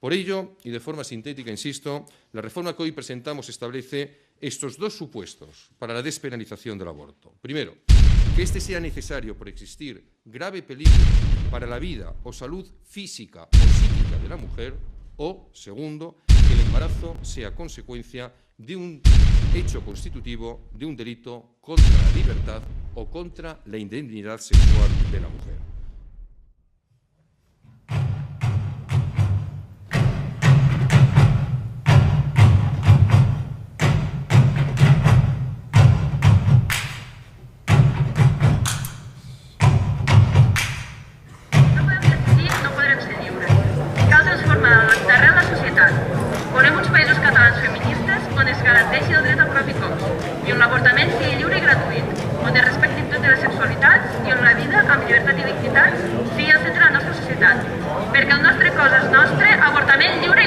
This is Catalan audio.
Por ello, y de forma sintética, insisto, la reforma que hoy presentamos establece estos dos supuestos para la despenalización del aborto. Primero, que este sea necesario por existir grave peligro para la vida o salud física o psíquica de la mujer, o, segundo, que el embarazo sea consecuencia de un hecho constitutivo de un delito contra la libertad o contra la indignidad sexual de la mujer. Volem uns països catalans feministes on es garanteixi el dret al propi cos i on l'avortament sigui lliure i gratuït, on es respectin totes les sexualitats i on la vida amb llibertat i dignitat sigui el centre de la nostra societat. Perquè el nostre cos és nostre, avortament lliure